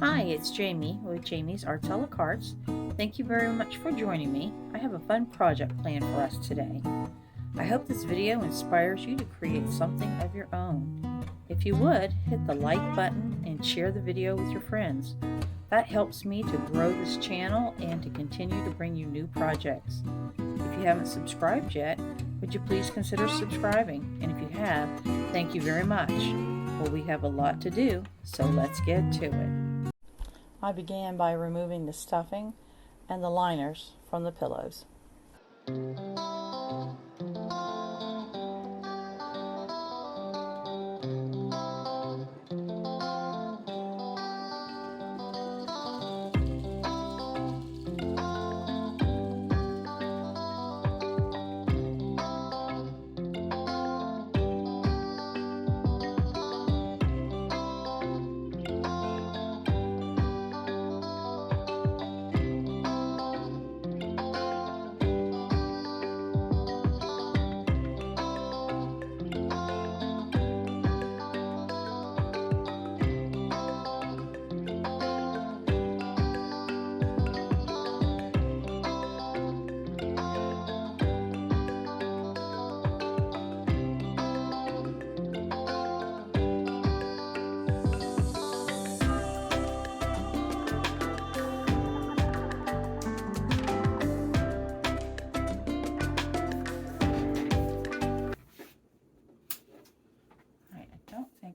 Hi, it's Jamie with Jamie's Arts a la Cartes. Thank you very much for joining me. I have a fun project planned for us today. I hope this video inspires you to create something of your own. If you would, hit the like button and share the video with your friends. That helps me to grow this channel and to continue to bring you new projects. If you haven't subscribed yet, would you please consider subscribing? And if you have, thank you very much. Well, we have a lot to do, so let's get to it. I began by removing the stuffing and the liners from the pillows.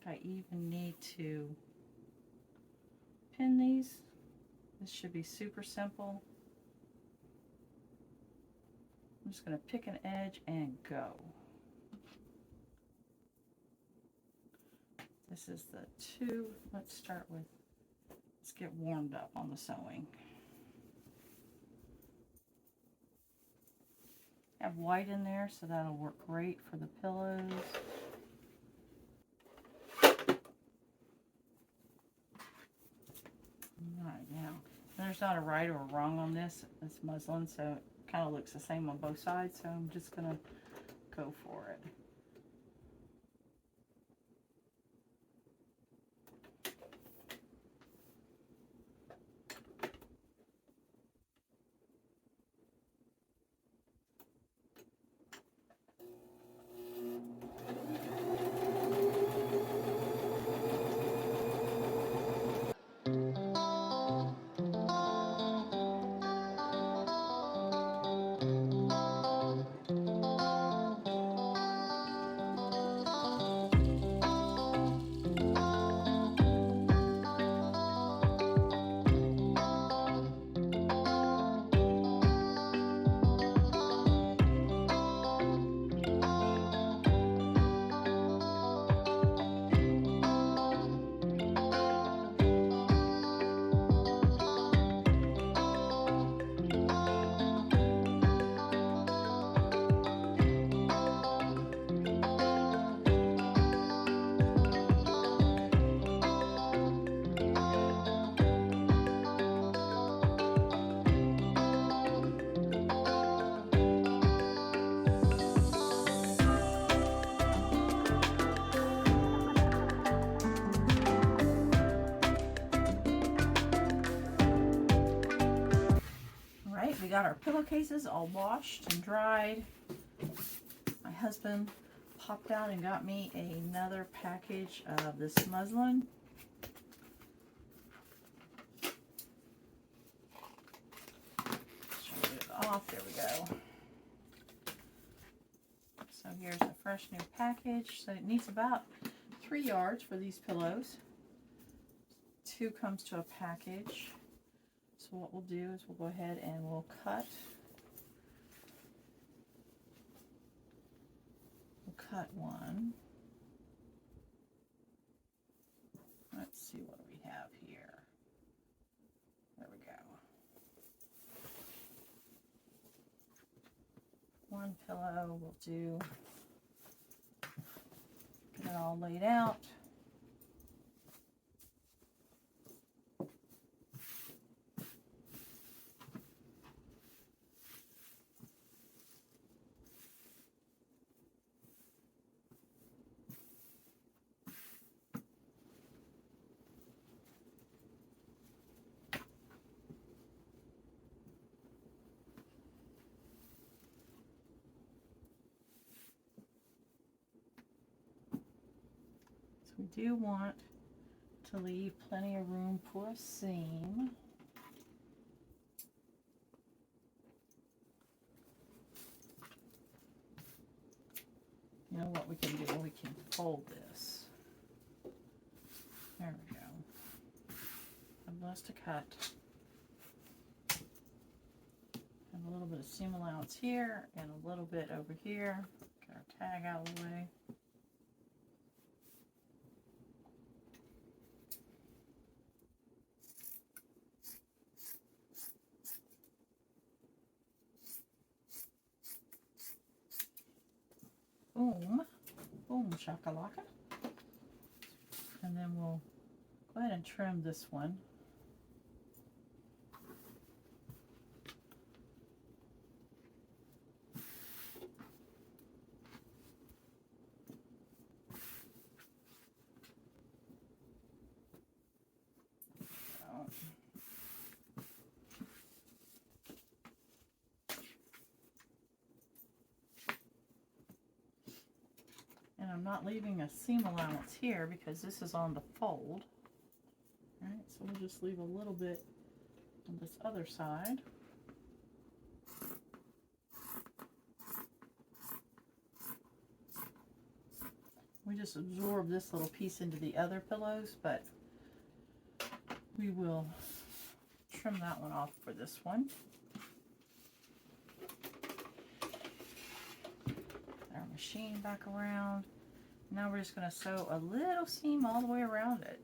I even need to pin these. This should be super simple. I'm just going to pick an edge and go. This is the 2. Let's start with, let's get warmed up on the sewing. I have white in there, so that'll work great for the pillows. Alright, now, there's not a right or a wrong on this. It's muslin, so it kind of looks the same on both sides, so I'm just going to go for it. We got our pillowcases all washed and dried. My husband popped out and got me another package of this muslin. Show it off. There we go. So here's a fresh new package. So it needs about 3 yards for these pillows. 2 comes to a package. So what we'll do is we'll go ahead and we'll cut. We'll cut one. Let's see what we have here. There we go. One pillow we'll do. Get it all laid out. We do want to leave plenty of room for a seam. You know what we can do? We can fold this. There we go. I've lost a cut. And a little bit of seam allowance here and a little bit over here. Get our tag out of the way. Boom. Boom shakalaka. And then we'll go ahead and trim this one. And I'm not leaving a seam allowance here because this is on the fold. All right, so we'll just leave a little bit on this other side. We just absorb this little piece into the other pillows, but we will trim that one off for this one. Our machine back around. Now we're just going to sew a little seam all the way around it.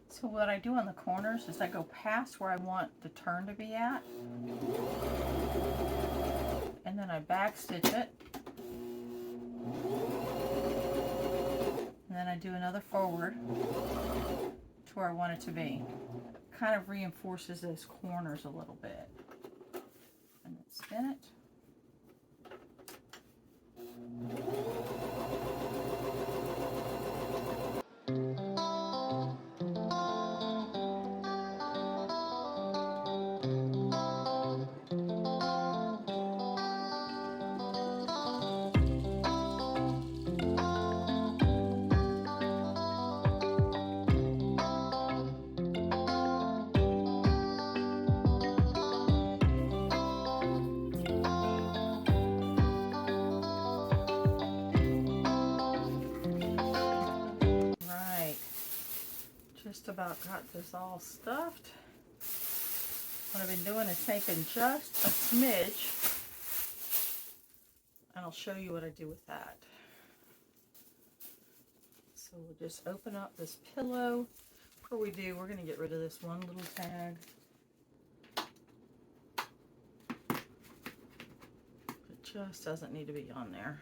So what I do on the corners is I go past where I want the turn to be at, and then I back stitch it, and then I do another forward to where I want it to be. Kind of reinforces those corners a little bit. And then spin it. Just about got this all stuffed. What I've been doing is taking just a smidge, and I'll show you what I do with that. So we'll just open up this pillow. Before we do, we're going to get rid of this one little tag. It just doesn't need to be on there.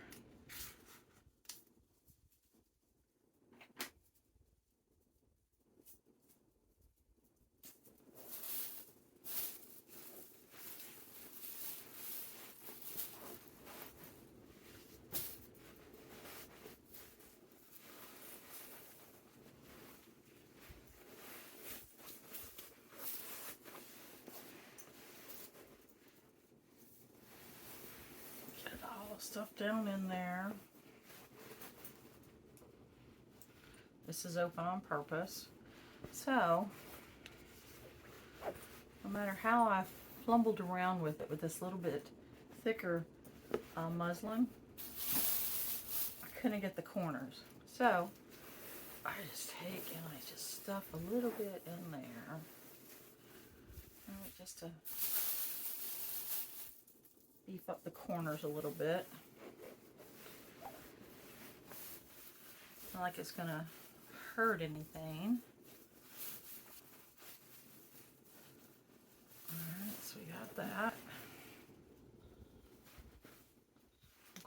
Stuff down in there. This is open on purpose. So, no matter how I flumbled around with it with this little bit thicker muslin, I couldn't get the corners. So, I just take and I just stuff a little bit in there. Right, just to beef up the corners a little bit. Not like it's gonna hurt anything. Alright, so we got that.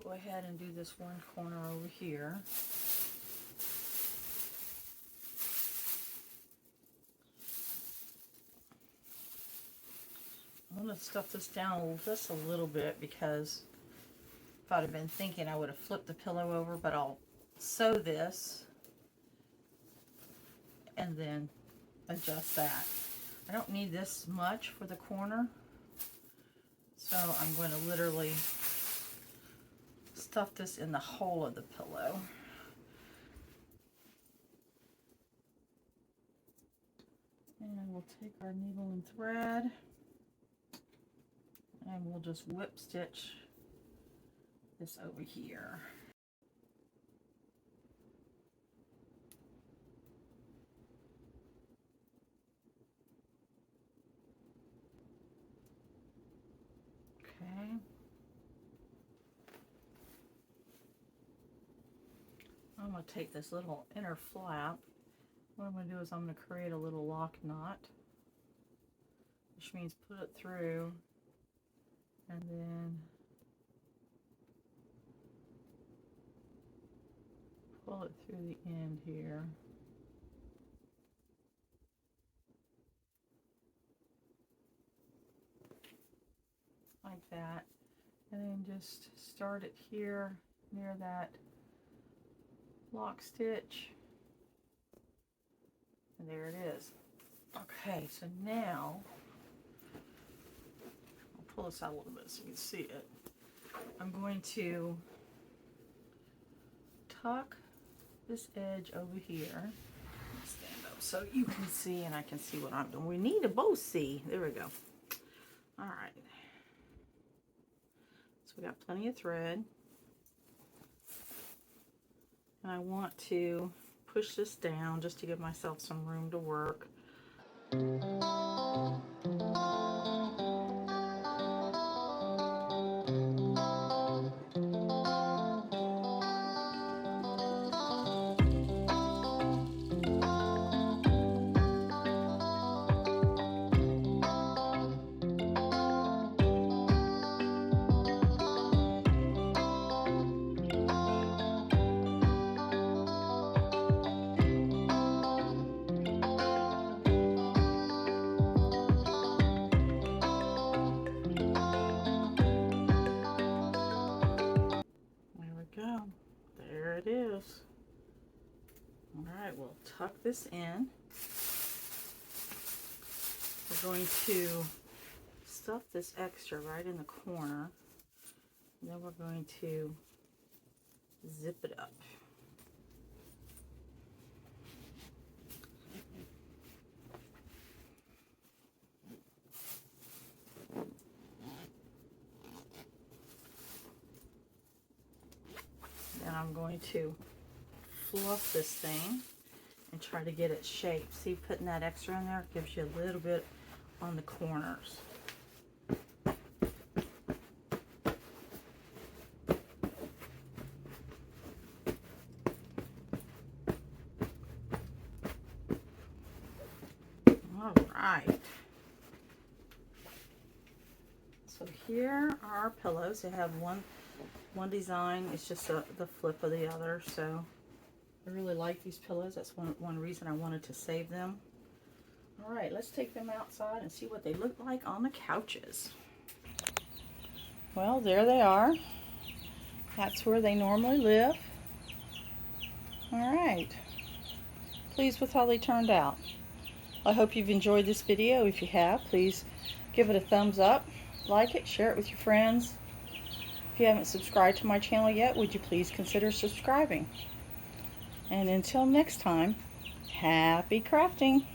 Go ahead and do this one corner over here. I'm going going to stuff this down just a little bit, because if I'd have been thinking, I would have flipped the pillow over, but I'll sew this and then adjust that. I don't need this much for the corner, so I'm going to literally stuff this in the hole of the pillow. And we'll take our needle and thread, and we'll just whip stitch this over here. Okay. I'm going to take this little inner flap. What I'm going to do is I'm going to create a little lock knot, which means put it through and then pull it through the end here. Like that. And then just start it here near that lock stitch. And there it is. Okay, so now I'll pull this out a little bit so you can see it. I'm going to tuck this edge over here. Stand up so you can see and I can see what I'm doing. We need to both see. There we go. All right. So we got plenty of thread. And I want to push this down just to give myself some room to work. There it is. All right, we'll tuck this in. We're going to stuff this extra right in the corner. And then we're going to zip it up. Then I'm going to fluff this thing and try to get it shaped. See, putting that extra in there gives you a little bit on the corners. All right. So here are our pillows. They have one design. It's just the flip of the other. So I really like these pillows. That's one reason I wanted to save them. All right, let's take them outside and see what they look like on the couches. Well, there they are. That's where they normally live. All right. Pleased with how they turned out. I hope you've enjoyed this video. If you have, please give it a thumbs up, like it, share it with your friends. If you haven't subscribed to my channel yet, would you please consider subscribing? And until next time, happy crafting!